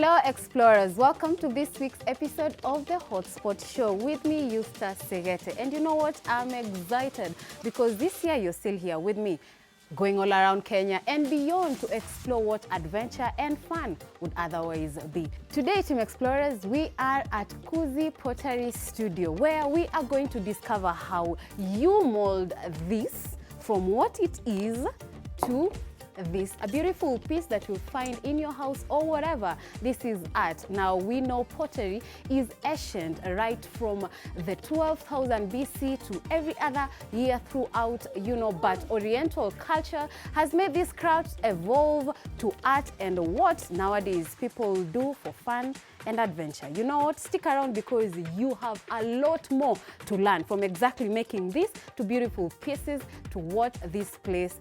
Hello explorers, welcome to this week's episode of the Hotspot Show with me, Eustace Segete. And you know what, I'm excited because this year you're still here with me, going all around Kenya and beyond to explore what adventure and fun would otherwise be. Today, Team Explorers, we are at Kuzi Pottery Studio, where we are going to discover how you mold this from what it is to this, a beautiful piece that you'll find in your house or whatever. This is art. Now, we know pottery is ancient, right from the 12,000 BC to every other year throughout, but Oriental culture has made this craft evolve to art and what nowadays people do for fun and adventure. You know what? Stick around because you have a lot more to learn, from exactly making this to beautiful pieces to what this place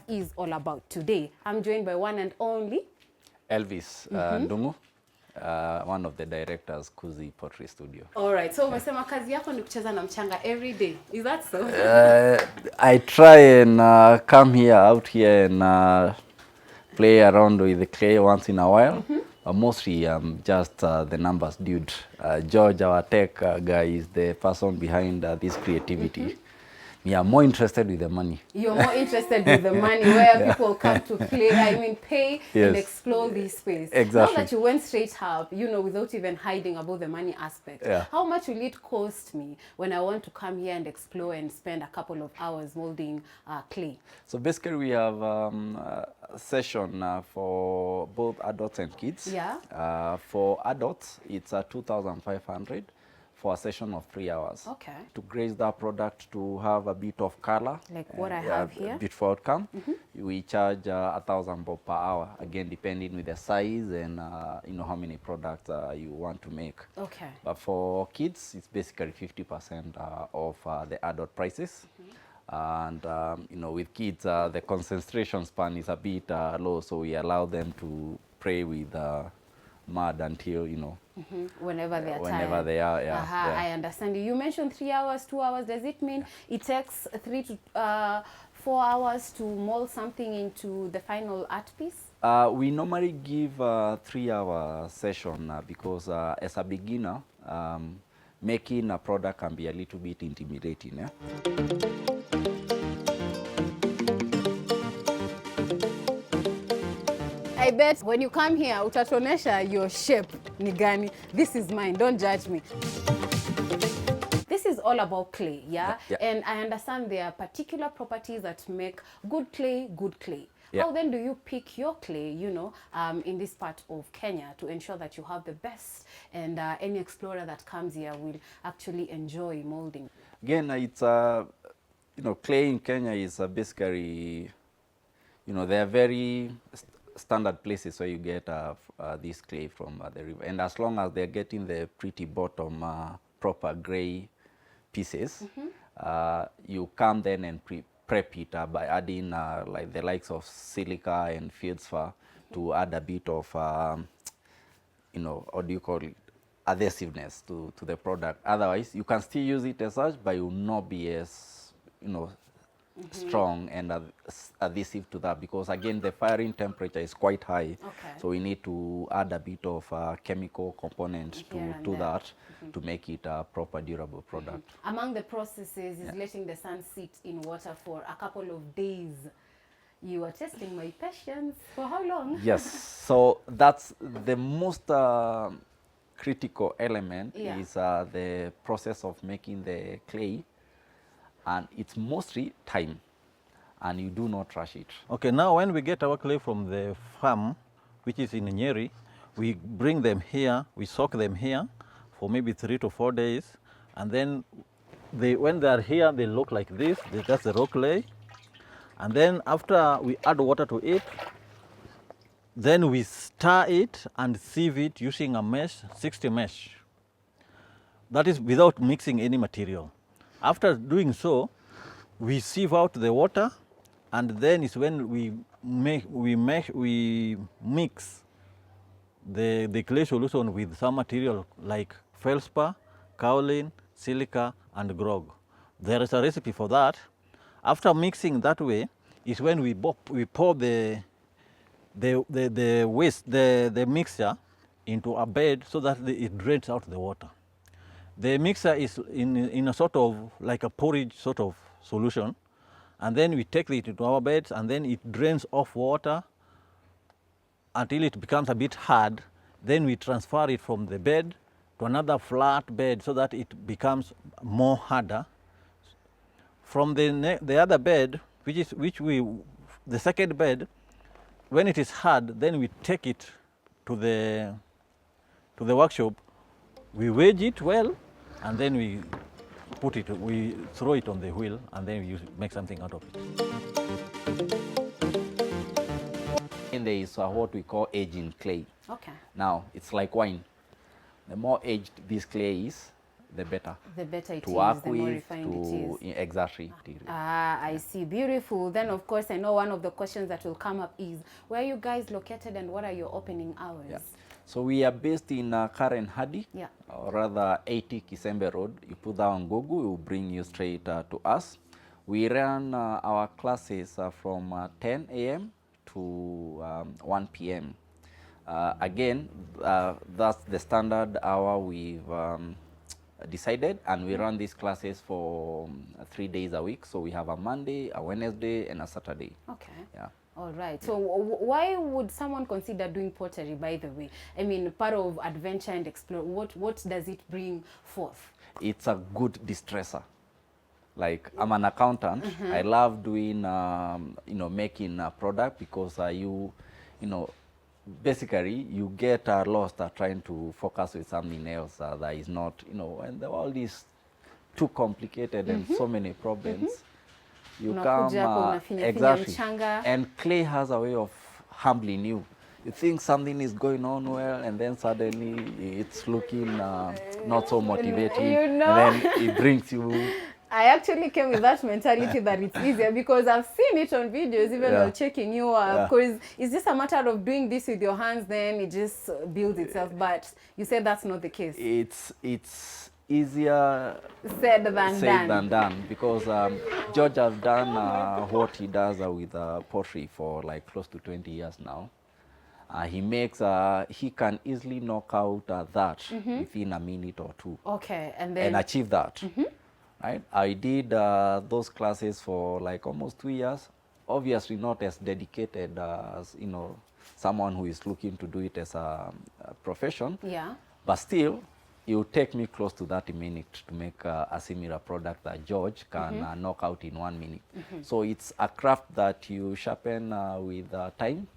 is all about. Today, I'm joined by one and only Elvis Ndungu, one of the directors, Kuzi Pottery Studio. All right, so umesema kazi yako ni kucheza na mchanga every day. Is that so? I try and come out here and play around with the clay once in a while. Mostly just the numbers dude. George, our tech guy, is the person behind this creativity. We are more interested with the money. You're more interested with the money, where people come to play, pay and explore this space. Exactly. Now that you went straight up, without even hiding about the money aspect, how much will it cost me when I want to come here and explore and spend a couple of hours molding clay? So basically we have a session for both adults and kids. Yeah. For adults, it's 2,500. For a session of 3 hours. Okay. To grace that product, to have a bit of color. Like what I have here? A beautiful outcome. We charge 1,000 bob per hour, again depending with the size and how many products you want to make. Okay. But for kids, it's basically 50% of the adult prices. And with kids, the concentration span is a bit low, so we allow them to play with mud until whenever they are whenever they are, I understand you. You mentioned 3 hours, 2 hours. Does it mean it takes 3 to 4 hours to mold something into the final art piece? We normally give a 3-hour session because as a beginner, making a product can be a little bit intimidating. I bet when you come here, utatonesha your shape ni gani. This is mine, don't judge me. This is all about clay, yeah? And I understand there are particular properties that make good clay good clay. How then do you pick your clay, in this part of Kenya to ensure that you have the best and any explorer that comes here will actually enjoy molding? Again, it's, clay in Kenya is basically, they are very standard places where you get this clay from the river. And as long as they're getting the pretty bottom proper gray pieces, you come then and prep it by adding like the likes of silica and feldspar to add a bit of, what do you call it, adhesiveness to the product. Otherwise, you can still use it as such, but it will not be as, strong and adhesive to that, because again the firing temperature is quite high. So we need to add a bit of chemical component to that to make it a proper durable product. Among the processes is letting the sun sit in water for a couple of days. You are testing my patience. For how long? Yes, so that's the most critical element is the process of making the clay. And it's mostly time, and you do not rush it. Okay, now when we get our clay from the farm, which is in Nyeri, we bring them here, we soak them here for maybe 3 to 4 days, and then when they are here, they look like this. That's the raw clay. And then after we add water to it, then we stir it and sieve it using a mesh, 60 mesh. That is without mixing any material. After doing so, we sieve out the water, and then is when we mix the clay solution with some material like feldspar, kaolin, silica, and grog. There is a recipe for that. After mixing that way is when we pour the waste, the mixture into a bed so that it drains out the water. The mixer is in a sort of like a porridge sort of solution, and then we take it into our beds, and then it drains off water until it becomes a bit hard. Then we transfer it from the bed to another flat bed so that it becomes more harder. From the other bed, the second bed, when it is hard, then we take it to the workshop. We wedge it well, and then we throw it on the wheel, and then we make something out of it. And there is what we call aging clay. Okay. Now, it's like wine. The more aged this clay is, the better. The better it to is, work the with, more refined it is. Exactly. I see. Beautiful. Then, of course, I know one of the questions that will come up is, where are you guys located and what are your opening hours? Yeah. So we are based in Karen Hadi, Yeah. or rather 80 Kisembe Road. You put that on Google, it will bring you straight to us. We run our classes from 10 a.m. to 1 p.m. Again, that's the standard hour we've decided, and we run these classes for 3 days a week. So we have a Monday, a Wednesday, and a Saturday. Okay. Yeah. All right. So why would someone consider doing pottery, by the way? I mean, part of adventure and explore, what does it bring forth? It's a good distresser. Like, I'm an accountant. I love doing, making a product, because basically you get lost trying to focus with something else that is not, and the world is too complicated and so many problems. You come, exactly, and clay has a way of humbling you. You think something is going on well, and then suddenly it's looking not so motivating, and then it brings you. I actually came with that mentality that it's easier, because I've seen it on videos, even while checking you up, because it's just a matter of doing this with your hands, then it just builds itself. But you said that's not the case. It's easier said than done, because George has done what he does with pottery for like close to 20 years now. He can easily knock out that within a minute or two. Okay, and achieve that. Right? I did those classes for like almost 2 years. Obviously not as dedicated as someone who is looking to do it as a profession. Yeah. But still, it will take me close to 30 minutes to make a similar product that George can knock out in 1 minute. So it's a craft that you sharpen with time.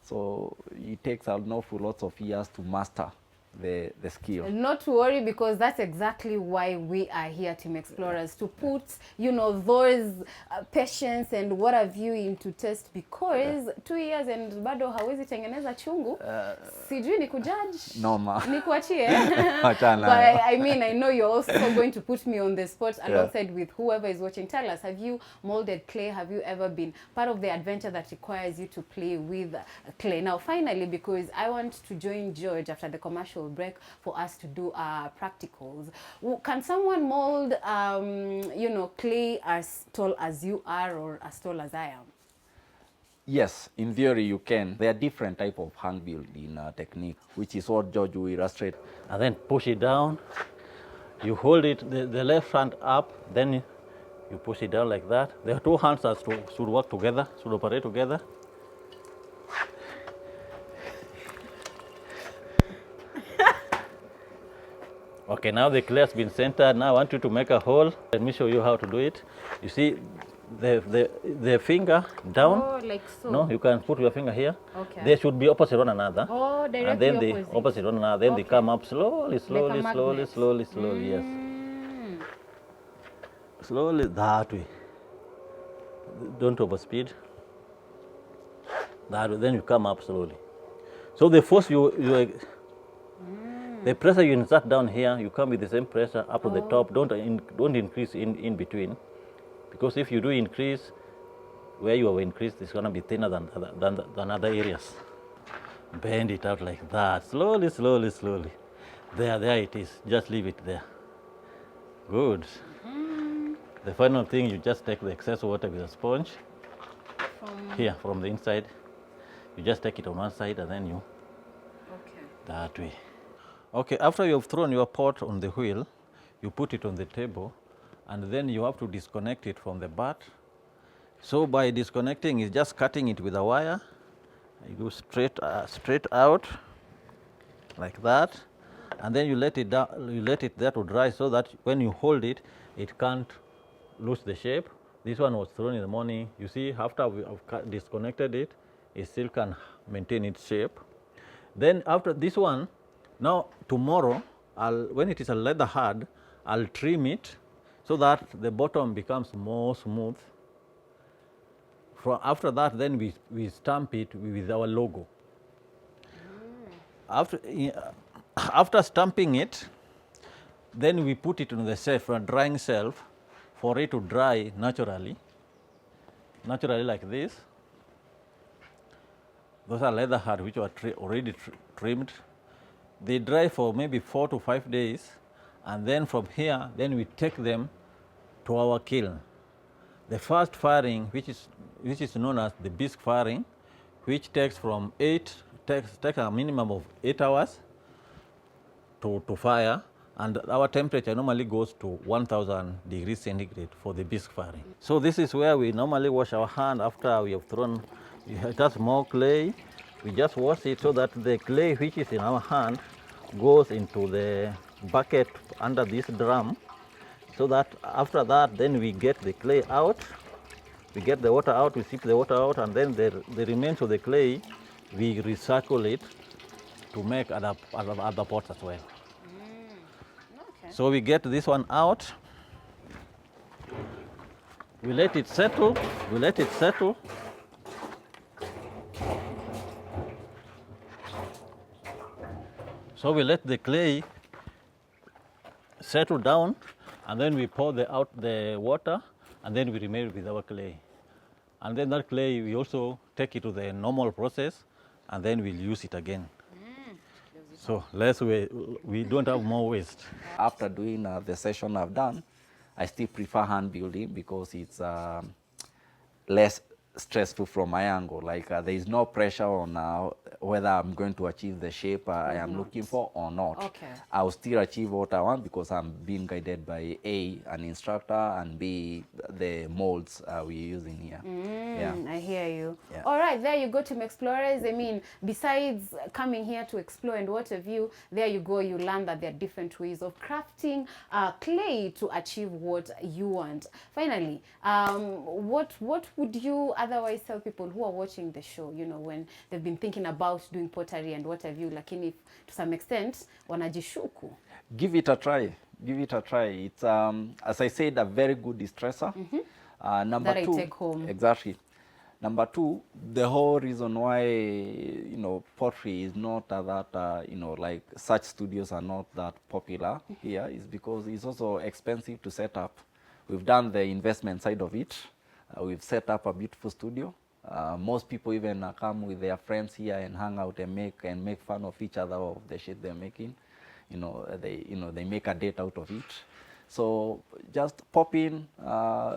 So it takes an awful lot of years to master the skill. Not to worry, because that's exactly why we are here, Team Explorers, to put those patience and what have you into test, because 2 years and bado hawezi tengeneza chungu. Sijui ni kujudge. Normal. Ni kuachie. But I mean, I know you're also going to put me on the spot alongside with whoever is watching. Tell us, have you molded clay? Have you ever been part of the adventure that requires you to play with clay? Now, finally, because I want to join George after the commercial break for us to do our practicals. Can someone mold, clay as tall as you are or as tall as I am? Yes, in theory you can. There are different type of hand building technique, which is what George will illustrate. And then push it down. You hold it, the left hand up, then you push it down like that. The two hands should work together, should operate together. Okay, now the clay has been centered. Now I want you to make a hole. Let me show you how to do it. You see the finger down. Oh, like so. No, you can put your finger here. Okay. They should be opposite one another. Oh, directly and then opposite. they opposite one another. Then they come up slowly, slowly, like slowly, slowly, slowly. Yes. Slowly that way. Don't overspeed. That way. Then you come up slowly. So the force the pressure you insert down here, you come with the same pressure up to the top. Don't increase in between, because if you do increase, where you have increased, it's going to be thinner than other areas. Bend it out like that, slowly, slowly, slowly. There it is. Just leave it there. Good. The final thing, you just take the excess water with a sponge. From the inside. You just take it on one side, and then you that way. Okay, after you have thrown your pot on the wheel, you put it on the table, and then you have to disconnect it from the butt. So by disconnecting, is just cutting it with a wire. You go straight out, like that, and then you let it down, you let it there to dry, so that when you hold it, it can't lose the shape. This one was thrown in the morning. You see, after we have disconnected it, it still can maintain its shape. Then after this one, now tomorrow, when it is a leather hard, I'll trim it so that the bottom becomes more smooth. After that, then we stamp it with our logo. After stamping it, then we put it on the shelf, a drying shelf, for it to dry naturally like this. Those are leather hard which were already trimmed. They dry for maybe 4 to 5 days, and then from here, then we take them to our kiln. The first firing, which is known as the bisque firing, which takes a minimum of 8 hours to fire, and our temperature normally goes to 1000 degrees centigrade for the bisque firing. So this is where we normally wash our hand after we have thrown. It has more clay. We just wash it so that the clay which is in our hand goes into the bucket under this drum, so that after that, then we get the clay out. We get the water out, we sip the water out, and then the remains of the clay, we recycle it to make other pots as well. Okay. So we get this one out. We let it settle. So we let the clay settle down, and then we pour out the water, and then we remain with our clay. And then that clay, we also take it to the normal process, and then we'll use it again. So we don't have more waste. After doing the session I've done, I still prefer hand building because it's less stressful from my angle. Like there is no pressure on whether I'm going to achieve the shape I am looking for or not. Okay. I'll still achieve what I want because I'm being guided by A, an instructor, and B, the molds we're using here. Yeah. I hear you. Yeah. All right, there you go, Team Explorers. I mean, besides coming here to explore and what have you, there you go, you learn that there are different ways of crafting clay to achieve what you want. Finally, what would you otherwise tell people who are watching the show, you know, when they've been thinking about doing pottery and what have you, lakini to some extent wanajishuku? Give it a try. Give it a try. It's, as I said, a very good distressor. Number that two, I take home. Exactly. Number two, the whole reason why, you know, pottery is not that, you know, like such studios are not that popular here is because it's also expensive to set up. We've done the investment side of it. We've set up a beautiful studio. Most people even come with their friends here and hang out and make fun of each other of the shit they're making. They make a date out of it. So just pop in,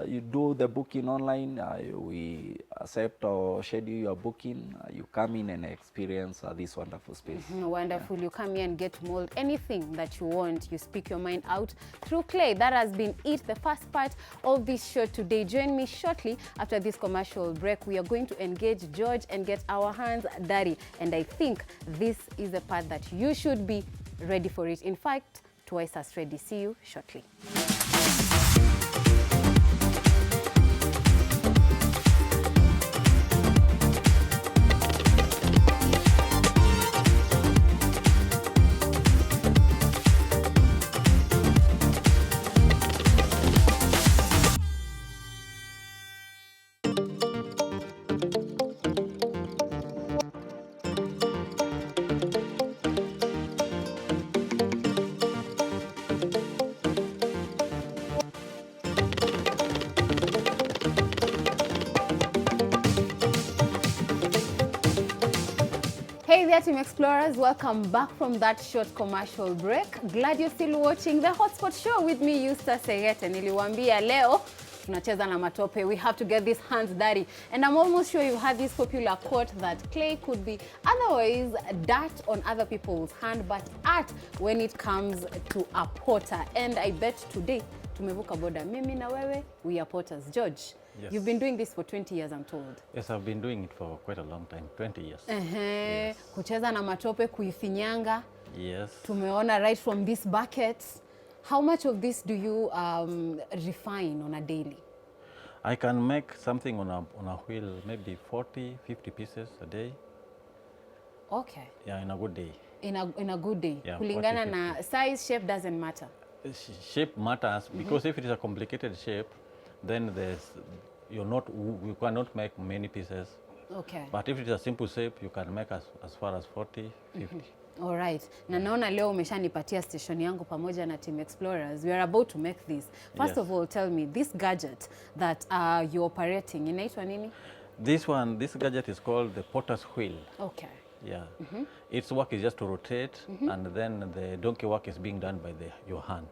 you do the booking online, we accept or schedule your booking, you come in and experience this wonderful space. Wonderful. Yeah. You come here and get to mold anything that you want. You speak your mind out through clay. That has been it, the first part of this show today. Join me shortly after this commercial break. We are going to engage George and get our hands dirty. And I think this is the part that you should be ready for it. In fact, twice as ready. See you shortly. Hey there, Team Explorers. Welcome back from that short commercial break. Glad you're still watching the Hotspot show with me, Eustace Segete. Niliwaambia leo tunacheza na matope, we have to get these hands dirty. And I'm almost sure you had this popular quote that clay could be otherwise dirt on other people's hand, but art when it comes to a potter. And I bet today tumevuka boda, mimi na wewe, we are potters. George, Yes. you've been doing this for 20 years, I'm told. Yes, I've been doing it for quite a long time, 20 years. Yes. Kucheza na matope, kuifinyanga. Yes. Tumeona right from these buckets. How much of this do you refine on a daily? I can make something on a wheel, maybe 40, 50 pieces a day. Okay. Yeah, in a good day. In a good day. Yeah, Kulingana 40, na size, shape doesn't matter. Shape matters because if it is a complicated shape, then you cannot make many pieces. Okay. But if it is a simple shape, you can make as far as 40, 50. All right. Na naona leo umeshanipatia station yangu pamoja na Team Explorers. We are about to make this. First Yes. of all, tell me, this gadget that you're operating, inaitwa nini? This gadget is called the potter's wheel. Okay. Yeah. Its work is just to rotate, and then the donkey work is being done by your hand.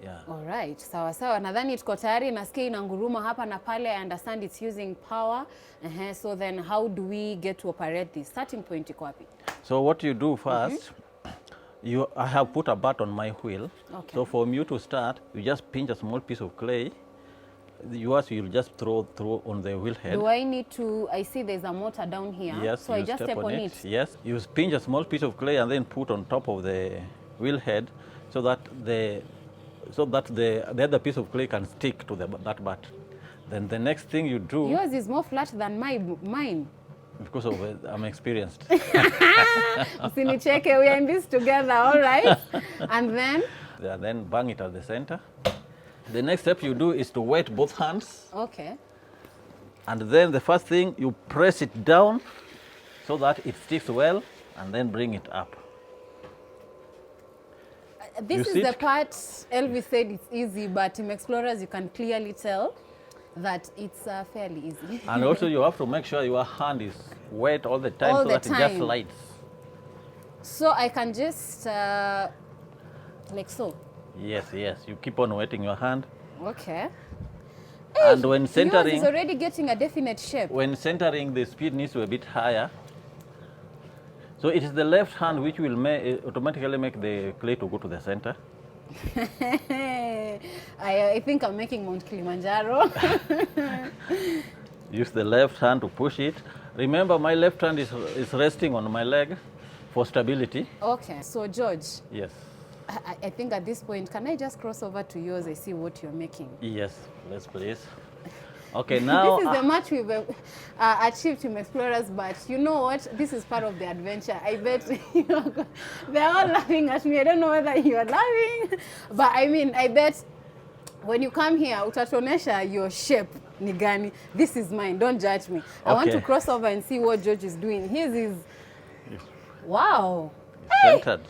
Yeah. All right. Sawa sawa. Nadhani tuko tayari, nasikia inanguruma hapa na pale. I understand it's using power. So then how do we get to operate this? Starting point iko wapi? So what you do first, I have put a bat on my wheel. Okay. So for you to start, you just pinch a small piece of clay. Yours you'll just throw on the wheel head. Do I need to, I see there's a motor down here. Yes, So I you just step on it. Yes, you pinch a small piece of clay and then put on top of the wheel head so that the other piece of clay can stick to that bat. Then the next thing you do, Yours is more flat than mine. because of it, I'm experienced. Usinicheke, we are in this together, all right? And then? Then bang it at the center. The next step you do is to wet both hands. Okay. And then the first thing, you press it down so that it sticks well, and then bring it up. This You is see the it? part Elvis said it's easy, but Team Explorers, you can clearly tell that it's fairly easy. And also you have to make sure your hand is wet all the time All so the that it just time. slides. So I can just, like so. Yes, you keep on wetting your hand. Okay. And when Yours centering, is already getting a definite shape. the speed needs to be a bit higher. So it is the left hand which will automatically make the clay to go to the center. I think I'm making Mount Kilimanjaro. Use the left hand to push it. Remember, my left hand is resting on my leg for stability. Okay, so George, Yes. I think at this point, can I just cross over to yours? I see what you're making. Yes, let's please. Okay, now This is the match we've achieved, Team Explorers, but you know what? This is part of the adventure. I bet they're all laughing at me. I don't know whether you are laughing, but I mean, I bet when you come here, utatuonesha your shape ni gani. This is mine. Don't judge me. I want to Okay. cross over and see what George is doing. His is, wow. centered.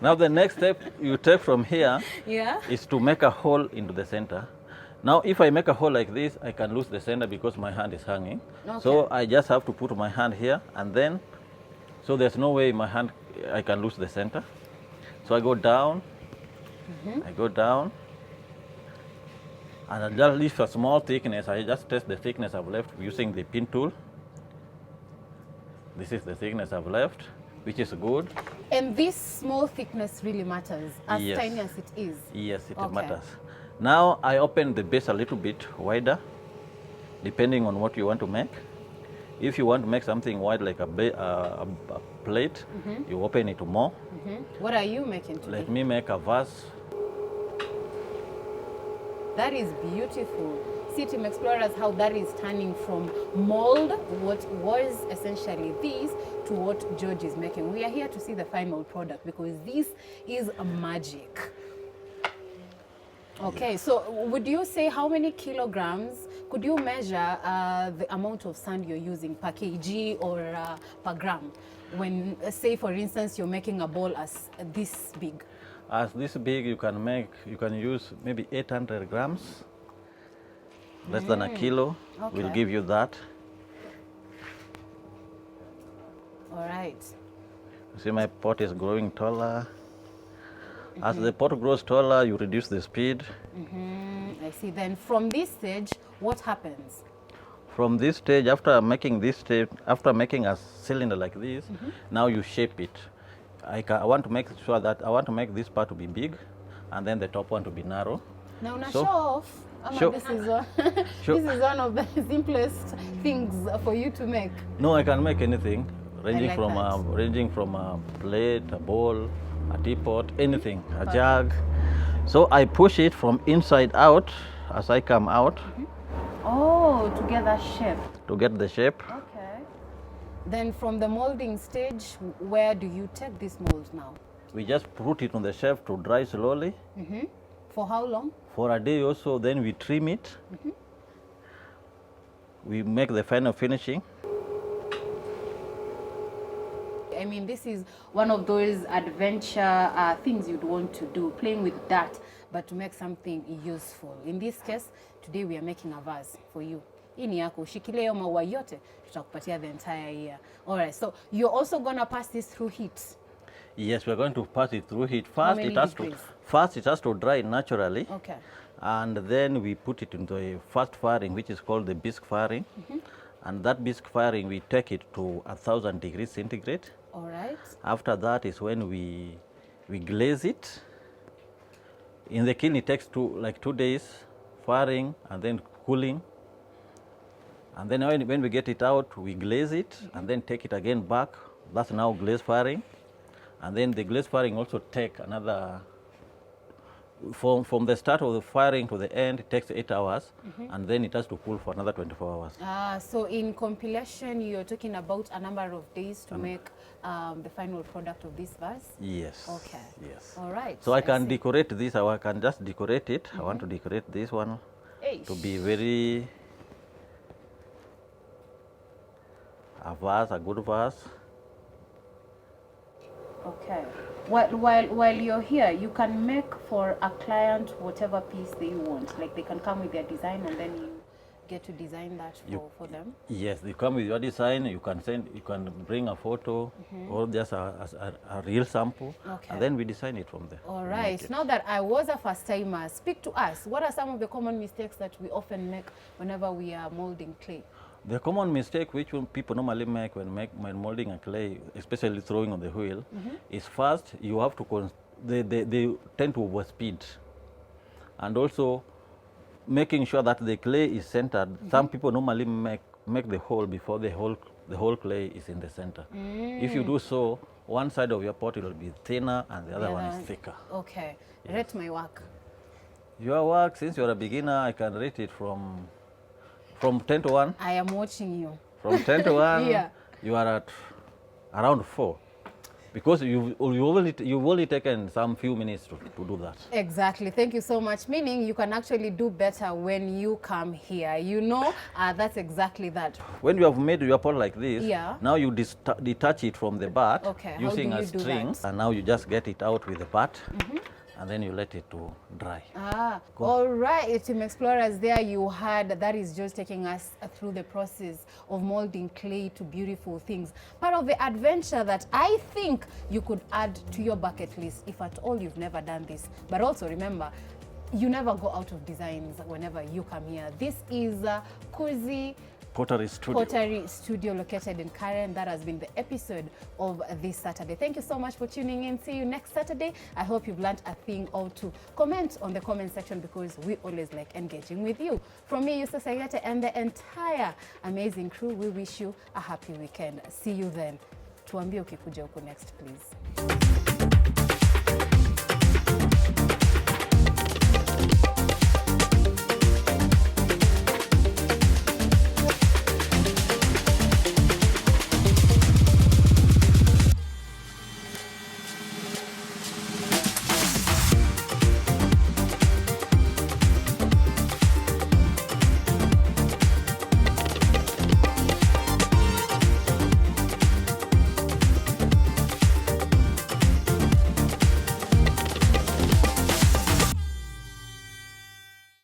Now the next step you take from here Yeah. is to make a hole into the center. Now if I make a hole like this, I can lose the center because my hand is hanging. Okay. So I just have to put my hand here, and then, so there's no way I can lose the center. So I go down, I go down, and I just leave a small thickness. I just test the thickness I've left using the pin tool. This is the thickness I've left, which is good. And this small thickness really matters, as Yes. tiny as it is. Yes, it Okay. matters. Now I open the base a little bit wider, depending on what you want to make. If you want to make something wide like a plate, you open it more. What are you making today? Let me make a vase. That is beautiful. See, Team Explorers, how that is turning from mold, what was essentially this, to what George is making. We are here to see the final product because this is a magic. Okay, so would you say how many kilograms, could you measure the amount of sand you're using per kg or per gram? When, say for instance, you're making a ball as this big. As this big, you can use maybe 800 grams. Less than a kilo will Okay. give you that. All right. You see my pot is growing taller. As the pot grows taller, you reduce the speed. I see. Then from this stage, what happens? From this stage, after making a cylinder like this, now you shape it. I want to make sure that I want to make this part to be big, and then the top one to be narrow. Now, So- show off. Show- This is one, Show- this is one of the simplest things for you to make. No, I can make anything, ranging like from that. a plate, a bowl, a teapot, anything, a jug. So I push it from inside out as I come out Oh, to get that shape. to get the shape. Okay. Then from the molding stage, where do you take this mold now? We just put it on the shelf to dry slowly For how long? for a day or so. Then we trim it. We make the final finishing. I mean, this is one of those adventure things you'd want to do, playing with that, but to make something useful. In this case, today we are making a vase for you. Hii ni yako, ushikilie hiyo maua yote, tutakupatia the entire year. All right, so you're also going to pass this through heat. Yes, we're going to pass it through heat. many degrees? First it has to dry naturally. Okay. And then we put it into a fast firing, which is called the bisque firing. And that bisque firing, we take it to 1,000 degrees centigrade. All right. After that is when we glaze it. In the kiln, it takes 2 days firing and then cooling. And then when we get it out, we glaze it and then take it again back. That's now glaze firing. And then the glaze firing also take another, from the start of the firing to the end, it takes 8 hours. And then it has to cool for another 24 hours. So in compilation, you're talking about a number of days to make the final product of this vase? Yes. Okay. Yes. All right. So I can see. decorate this, or I can just decorate it. I want to decorate this one to be very a good vase. Okay. While you're here, you can make for a client whatever piece they want. Like they can come with their design and then you get to design that for them. Yes, they come with your design. You can bring a photo or just a real sample, Okay. and then we design it from there. All We right. make it. Now that I was a first timer, speak to us. What are some of the common mistakes that we often make whenever we are molding clay? The common mistake which people normally make when molding a clay, especially throwing on the wheel, is first you have to they tend to overspeed, and also making sure that the clay is centered. Some people normally make the hole before the whole clay is in the center. If you do so, one side of your pot will be thinner and the other one is thicker. Okay. Rate my work. Your work, since you're a beginner, I can rate it from 10 to 1. I am watching you. From 10 to 1, Yeah. you are at around 4. Because you've only taken some few minutes to do that. Exactly. Thank you so much. Meaning you can actually do better when you come here. You know, that's exactly that. When you have made your pot like this, Yeah. now you detach it from the bat Okay, how using do a you do string. that? And now you just get it out with the bat, and then you let it to dry. All right, Team Explorers, there you had, that is just taking us through the process of molding clay to beautiful things. Part of the adventure that I think you could add to your bucket list, if at all you've never done this. But also remember, you never go out of designs whenever you come here. This is Kuzi Pottery Studio. Pottery Studio located in Karen. That has been the episode of this Saturday. Thank you so much for tuning in. See you next Saturday. I hope you've learned a thing or two. Comment on the comment section because we always like engaging with you. From me, Yusta Sagate, and the entire amazing crew, we wish you a happy weekend. See you then. Tuambie ukikuja huku next, please.